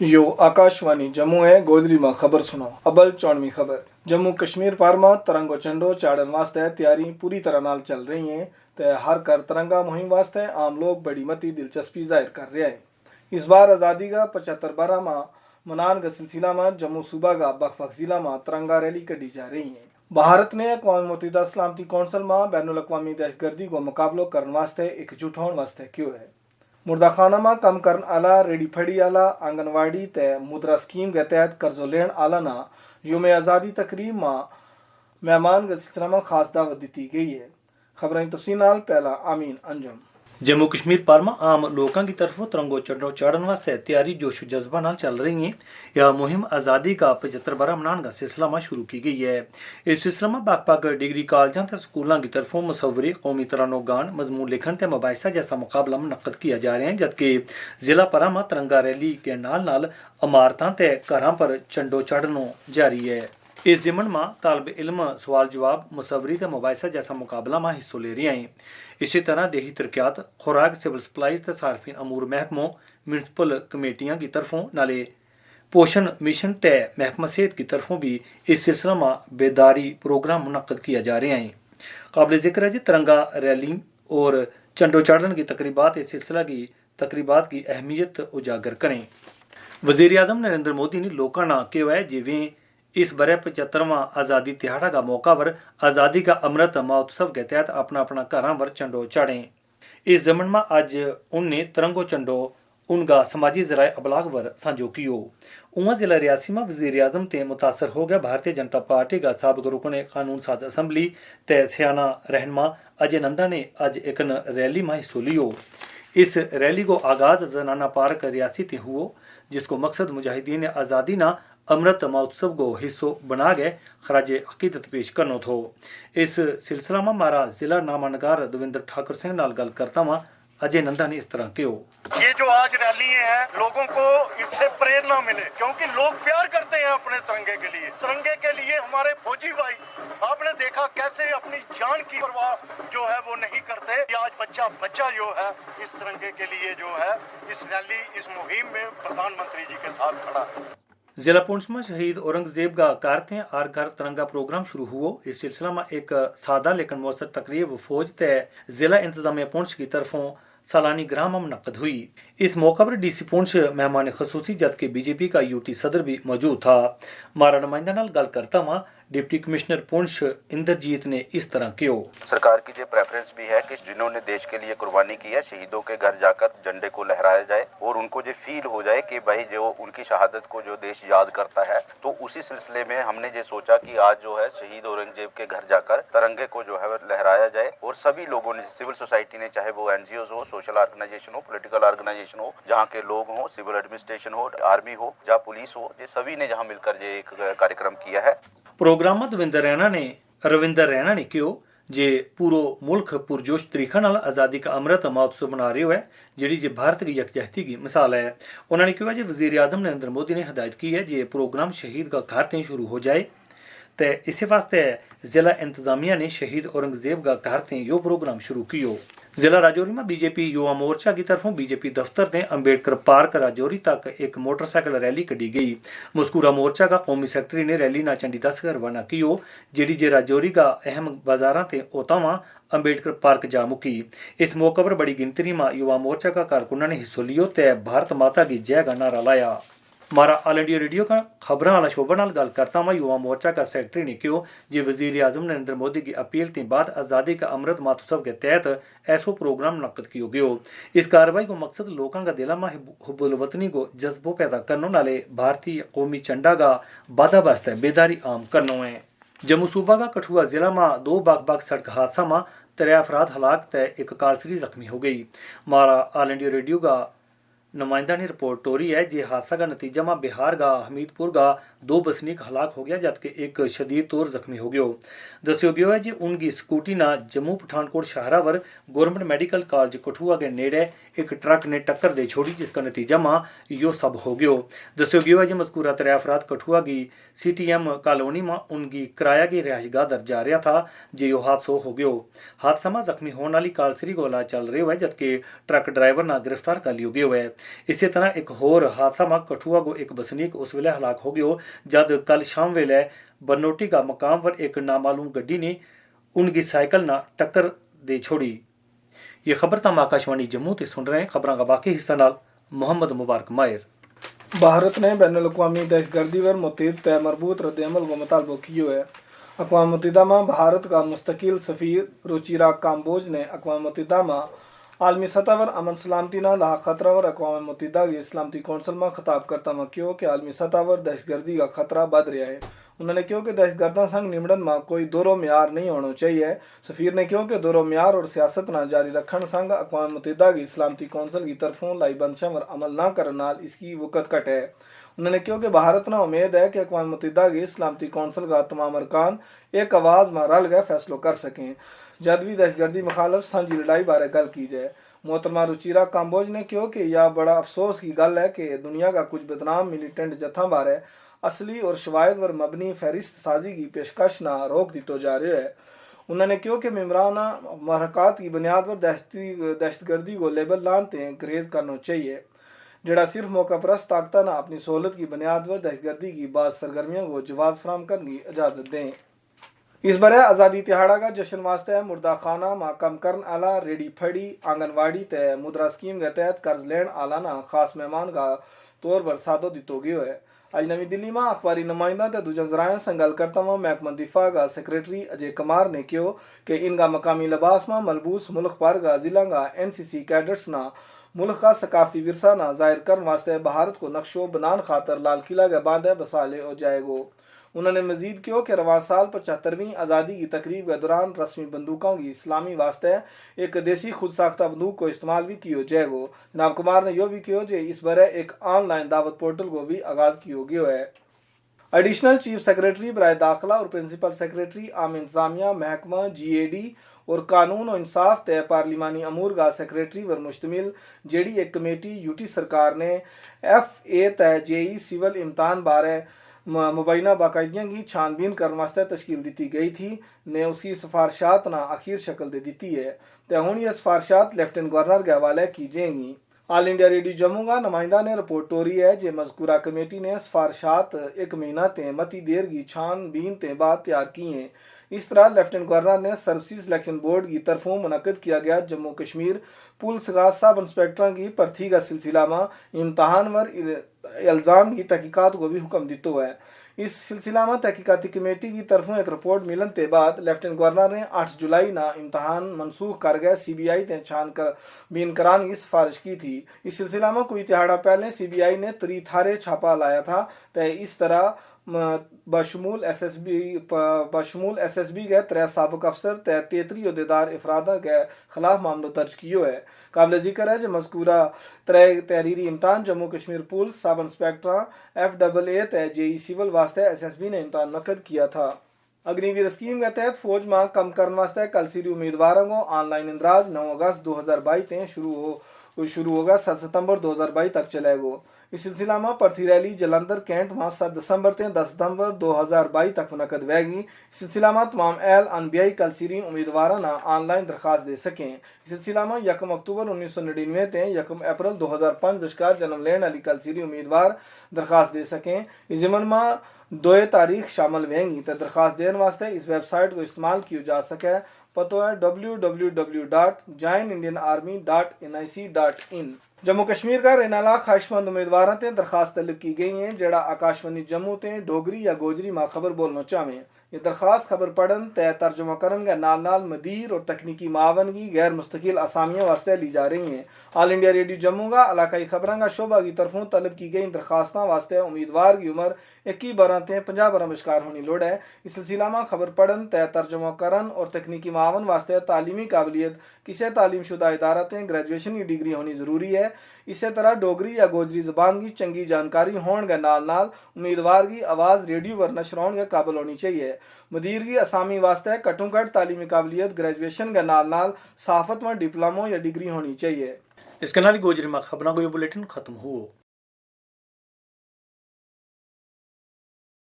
यो आकाशवाणी जम्मू है गोदरी में खबर सुनो। अबल 94वीं खबर। जम्मू कश्मीर पार में तरंगो चंडो चाड़न वास्ते तैयारी पूरी तरह नाल चल रही है। ते हर कर तिरंगा मुहिम वास्ते आम लोग बड़ी मती दिलचस्पी जाहिर कर रहे हैं। इस बार आज़ादी का 75 बरा में मनान के सिलसिला में जम्मू सूबा का बख जिला में तिरंगा रैली कड़ी जा रही है। भारत ने अक़वाम मुत्तहिदा सलामती कौंसल में बैनुल अक़वामी दहशतगर्दी को मुकाबलो करने वास्ते एकजुट होने वास्ते क्यों है। मुर्दाखाना में कम करने आला, रेडी फड़ी आला, आंगनवाड़ी ते मुद्रा स्कीम के तहत कर्जो लेन आला ना योम आज़ादी तकरीब में मेहमान के सिलसिला में खास दावत दी गई है। खबरें तफसील नाल पहला आमीन अंजुम। जम्मू कश्मीर पार में आम लोगों की तरफों तिरंगो चढ़ो चाड़न वास्ते तैयारी जोश जज्बा नाल चल रही है। यह मुहिम आज़ादी का 75 बरा मनाने का सिलसिला में शुरू की गई है। इस सिलसिला में बक्ख डिग्री कॉलेजों ते स्कूलों की तरफों मुसव्वरी, कौमी तरानो गान, मजमून लिखन ते मुबाहिसा जैसा मुकाबला मुनक्कद किया जा रहे हैं, जबकि जिला परा में तिरंगा रैली के नाल नाल इमारतां ते घरां पर झंडो चाड़नो जारी है। इस जिमन में तालब इल्म सवाल जवाब, मुसवरी ते मुबाहिसा जैसा मुकाबला में हिस्सों ले रही हैं। इसी तरह देही तरक्यात, खुराक, सिविल सप्लाईज ते सार्फिन अमूर महकमों, म्यूनसिपल कमेटियां की तरफों नाले पोषण मिशन ते महकमा सेहत की तरफों भी इस सिलसिला में बेदारी प्रोग्राम मुनक्कद किया जा रहे हैं। काबिल जिक्र है जी तिरंगा रैली और झंडो चाड़न की तकरीबात इस सिलसिला की तकरीबात की अहमियत उजागर करें। वज़ीर आज़म नरेंद्र मोदी ने लोगों ने कहा है जिवें इस बरे 75वां आज़ादी तिहाड़ा का मौका पर आज़ादी का अमृत महोत्सव के तहत अपना अपना घरां पर झंडो चाड़ें। इस जमन में आज उनने तिरंगो झंडो उनका समाजी जराए अबलाग पर साझो कियो। उहाँ जिला रियासी में वज़ीर आज़म ते मुतासर हो गया भारतीय जनता पार्टी का साबिक रुकन कानून साज असम्बली ते सियाना रहनमा अजय नंदा ने आज एक रैली में हिस्सों लियो। इस रैली को आगाज जनाना पार्क रियासी ते हुओ, जिसको मकसद मुजाहिदीन आज़ादी ना अमृत महोत्सव को हिस्सों बना गए खराज अकीदत पेश करनो थो। इस सिलसिला में हमारा जिला नामानगार दविंदर ठाकुर सिंह नाल गल करता हुआ अजय नंदा ने इस तरह कहो। ये जो आज रैली है लोगों को इससे प्रेरणा मिले, क्योंकि लोग प्यार करते हैं अपने तिरंगे के लिए। तिरंगे के लिए हमारे फौजी भाई आपने देखा कैसे अपनी जान की परवाह जो है वो नहीं करते। आज बच्चा जो है इस तिरंगे के लिए जो है इस रैली इस मुहिम में प्रधानमंत्री जी के साथ खड़ा है। जिला पुंछ में शहीद औरंगजेब का कारते हर घर तिरंगा प्रोग्राम शुरू हुआ। इस सिलसिला में एक सादा लेकिन मौसर तकरीब फौज ते जिला इंतजामिया पुंछ की तरफों सालानी ग्राम में मुनक्कद हुई। इस मौका पर डीसी पुंछ मेहमान खसूसी जबकि बीजेपी का यूटी सदर भी मौजूद था। मारा नुमाइंदा नाल गल करता हुआ डिप्टी कमिश्नर पुंछ इंद्रजीत ने इस तरह कहो। सरकार की जो प्रेफरेंस भी है कि जिन्होंने देश के लिए कुर्बानी की है शहीदों के घर जाकर झंडे को लहराया जाए और उनको जो फील हो जाए कि भाई जो उनकी शहादत को जो देश याद करता है। तो उसी सिलसिले में हमने ये सोचा कि आज जो है शहीद औरंगजेब के घर जाकर तिरंगे को जो है लहराया जाए और सभी लोगों ने, सिविल सोसाइटी ने, चाहे वो एनजीओ हो, सोशल ऑर्गेनाइजेशन हो, पॉलिटिकल ऑर्गेनाइजेशन हो, जहाँ के लोग हो, सिविल एडमिनिस्ट्रेशन हो, आर्मी हो, जहाँ पुलिस हो, ये सभी ने जहाँ मिलकर ये एक कार्यक्रम किया है। प्रोग्राम में रविंदर रैना ने कहो जे पूरो मुल्क पुरजोश तरीका नाल आज़ादी का अमृत महोत्सव मना रहे है, जिहड़ी जे भारत की यकजहती की मिसाल है। उन्होंने कहा जी वज़ीर आज़म नरेंद्र मोदी ने हिदायत की है जे प्रोग्राम शहीद का घर ते शुरू हो जाए। तो इसी वास्ते जिला इंतजामिया ने शहीद औरंगजेब का घर ते यो प्रोग्राम शुरू कियो। जिला राजौरी में बीजेपी युवा मोर्चा की तरफों बीजेपी दफ्तर ने अम्बेडकर पार्क राजौरी तक एक मोटरसाइकिल रैली कढ़ी गई। मुस्कुरा मोर्चा का कौमी सेक्रेटरी ने रैली ना चंडी दस रवाना कियो, जिहड़ी जे राजौरी का अहम बाजारां ते ओतावां अम्बेडकर पार्क जा मुकी। इस मौके पर बड़ी गिनती में युवा मोर्चा का कारकुनां ने हिस्सों लियो ते भारत माता की जय का नारा लाया। मारा ऑल इंडिया रेडियो का खबरों वाला शोभा नाल गल करता हुआ युवा मोर्चा का सेक्रेटरी ने कहो जी वज़ीर आज़म नरेंद्र मोदी की अपील के बाद आज़ादी का अमृत महोत्सव के तहत ऐसो प्रोग्राम मुनक्कद किया गयो। इस कार्रवाई को मकसद लोगों का दिला में हुब्बुल वतनी को जज्बो पैदा करने नाले भारतीय कौमी झंडा का बाधा वास्ते बेदारी आम करनो है। जम्मू सूबा का कठुआ जिला में 2 बाग सड़क हादसा में 3 अफराद हलाक ते एक कारसरी जख्मी हो गई। मारा ऑल इंडिया रेडियो का नुमाइंदा ने रिपोर्ट टोरी है जी हादसा का नतीजा में बिहार का हमीदपुर का 2 बसनीक हलाक हो गया, जबकि एक शदीद तौर जख्मी हो गयो। दस्यो गयो है जी उनकी स्कूटी ना जम्मू पठानकोट शाहरावर गवर्नमेंट मेडिकल कॉलेज कठुआ के नेड़े एक ट्रक ने टक्कर दे छोड़ी, जिसका नतीजा मां यो सब हो गयो। दस्यो गयो है जी मजकूरा 3 अफराद कठुआ की CTM कॉलोनी में उनकी किराया की रिहायशगाह दर जा रहा था जे यो हादसो हो गयो। हादसा में जख्मी होने वाली कालसरी को इलाज चल रहे हुए, जबकि ट्रक ड्राइवर ना गिरफ्तार कर लियो गयो है। इसी तरह एक होर हादसा में कठुआ को एक बसनीक उस वेले हलाक हो गयो जद कल शाम वेले बनोटी का मकाम पर एक नामालूम गड्डी ने उनकी साइकिल ना टक्कर दे छोड़ी। ये खबर तम आकाशवाणी जम्मू ते सुन रहे हैं। खबरों का बाकी हिस्सा नाल मोहम्मद मुबारक माहिर। भारत ने बैनुल-अक़वामी दहशतगर्दी पर मुतहद तय मरबूत रद्द-ए-अमल को मुतालबो कियो है। अक़वाम मुत्तहिदा में भारत का मुस्तकिल सफ़ीर रुचिरा काम्बोज ने अक़वाम मुत्तहिदा में आलमी सतह पर अमन सलामती ना लाक खतरा पर अक़वाम मुत्तहिदा की सलामती कौंसल में खिताब करता हुआ कहो कि आलमी सतह पर दहशतगर्दी का खतरा बढ़ रहा है। उन्होंने कहो कि दहशतगर्दा संग निमड़न में कोई दोरो म्यार नहीं होना चाहिए। सफ़ीर ने कहो कि दोरो म्यार और सियासत ना जारी रखन संग अक़वाम मुत्तहिदा की सलामती कौंसल की तरफों लाई बंदिशों पर अमल ना करने नाल इसकी वक़्त कट है। उन्होंने कहा कि भारत ना उम्मीद है कि अक़वाम मुत्तहिदा की सलामती कौंसल का तमाम अरकान एक आवाज़ में रल गए फैसलों कर सकें जद भी दहशतगर्दी मुखालफ सांझी लड़ाई बारे गल की जाए। मोहतरमा रुचिरा काम्बोज ने कहा कि यह बड़ा अफसोस की गल है कि दुनिया का कुछ बदनाम मिलिटेंट जत्था बारे असली और शवायद पर मबनी फहरिस्त साजी की पेशकश ना रोक दितो जा रहा है। उन्होंने कहा कि मेम्बराना महरक़ात की बुनियाद पर दहशतगर्दी को लेबल लानते ग्रेज करना चाहिए, जड़ा सिर्फ मौका परस्त ताकता ना अपनी सहूलत की बुनियाद पर दहशतगर्दी की बाद सरगर्मियों को जवाब फराम करने की इजाज़त दें। इस बार आज़ादी तिहाड़ा का जश्न वास्ते मुर्दा खाना माकम करन आला रेडी फड़ी आंगनवाड़ी ते मुद्रा स्कीम के तहत कर्ज लेन आला ना खास मेहमान का तौर पर सादो दितो गयो है। आज नवी दिल्ली में अखबारी नुमाइंदा ते दूजा जराए संगल करता हुआ महकमा दिफा का सेक्रेटरी अजय कुमार ने कहो कि इनका मकामी लिबास में मलबूस मुल्क भर का जिला का NCC कैडेट्स ना मुल्क का सकाफती विरसा ना जाहिर करने वास्ते भारत को नक्शो बनान खातर लाल किला के बांधे बसाले हो जाएगो। उन्होंने मजीद कहा कि रवां साल 75वीं आज़ादी की तकरीब के दौरान रस्मी बंदूकों की इस्लामी वास्ते एक देसी खुद साख्ता बंदूक को इस्तेमाल भी किया जाएगो। जनाब कुमार ने यह भी कहा कि इस बार एक ऑनलाइन दावत पोर्टल को भी आगाज किया गया है। एडिशनल चीफ सेक्रेटरी बराए दाखिला और प्रिंसिपल सेक्रेटरी आम इंतजामिया महकमा GAD और कानून और इंसाफ तय पार्लिमानी अमूर का सेक्रेटरी पर मुश्तमिल जेडी एक कमेटी यूटी सरकार ने FA तय JE सिविल इम्तहान बारे मुबैना बाकायदगियां की छानबीन करने वास्ते तश्कील दी गई थी ने उसकी सिफारशात ना आखिर शक्ल दे दी है। तो हूँ ये सिफारशात लेफ्टिनेंट गवर्नर के हवाले की जाएंगी। ऑल इंडिया रेडियो जम्मू का नुमाइंदा ने रिपोर्ट टोरी है जे मजकूरा कमेटी ने सिफारशात 1 महीना ते मती देर की छानबीन ते बाद तैयार की हैं। इस तरह लेफ्टिनेंट गवर्नर ने सर्विस सिलेक्शन बोर्ड की तरफों मुनक्किद किया गया जम्मू कश्मीर पुलिस का सब इंस्पेक्टरों की भर्ती का सिलसिला में इम्तहान वर इल्ज़ाम की तहकीकात को भी हुक्म दितो है। इस सिलसिला में तहकीकाती कमेटी की तरफों एक रिपोर्ट मिलन के बाद लेफ्टिनेंट गवर्नर ने 8 जुलाई ना इम्तहान मनसूख कर गए CBI ने छान कर बीन करान की सिफारिश की थी। इस सिलसिला में कोई तिहाड़ा पहले CBI ने 3 थारे छापा लाया था। तो इस तरह बशमूल SSB के 3 साबिक अफसर 33 अहदेदार अफराद के खिलाफ मामला दर्ज किया है। काबिल जिक्र है कि मजकूरा तहरीरी इम्तहान Jammu Kashmir police sub inspector FAA तय JE सिविल वास्ते SSB ने इम्तहान मुनक्किद किया था। अग्निवीर स्कीम के तहत फौज में कम करने वास्ते कल सीरी उम्मीदवारों को ऑनलाइन इंदराज 9 अगस्त 2022 से शुरू होगा 7 सितंबर 2022 तक चलेगा। इस सिलसिला में भर्ती रैली जलंधर कैंट में 7 दिसंबर से 10 सितंबर 2022 तक मुनक्किद होगी। इस सिलसिला में तमाम एल अनबियाई कल सीरी उम्मीदवारों ने ऑनलाइन दरखास्त दे सकें। इस सिलसिला में 1 अक्टूबर 1999 से 1 अप्रैल 2005 बशकार जन्म लेने वाली कल सीरी उम्मीदवार दरखास्त दे सकें। इस ज़िमन में 2 तारीख शामिल होंगी। तो दरखास्त देने वास्ते इस वेबसाइट को इस्तेमाल किया जा सके। पतो है www.joinindianarmy.nic.in। जम्मू कश्मीर का रहने वाला ख्वाहिशमंद उम्मीदवारों से दरखास्त तलब की गई हैं जड़ा आकाशवाणी जम्मू ते डोगरी या गोजरी में खबर बोलना चाहें। ये दरखास्त खबर पढ़न तय तर्जुमा करन के नाल नाल मदीर और तकनीकी मावन की गैर मुस्तकिल आसामियों वास्ते ली जा रही हैं। ऑल इंडिया रेडियो जम्मू का इलाकाई खबरों का शोबा की तरफों तलब की गई दरखास्तों वास्ते उम्मीदवार की उम्र 21 बरस से 50 बरस विचकार होनी लोड़ है। इस सिलसिला में खबर पढ़न तय तर्जुमा करन और तकनीकी मावन वास्ते तालीमी काबिलियत किसी तालीम शुदा इदारा से ग्रेजुएशन की डिग्री होनी जरूरी है। इसी तरह डोगरी या गोजरी जबान की चंगी जानकारी होने के नाल नाल उम्मीदवार की आवाज़ रेडियो पर नशर होने के काबिल होनी चाहिए। मुदीर की असामी वास्ते कटोकट तालीमी काबिलियत ग्रेजुएशन के नाल नाल सहाफत में डिप्लोमो या डिग्री होनी चाहिए। اس کے نال گوجری میں خبروں کو یہ بلیٹن ختم ہو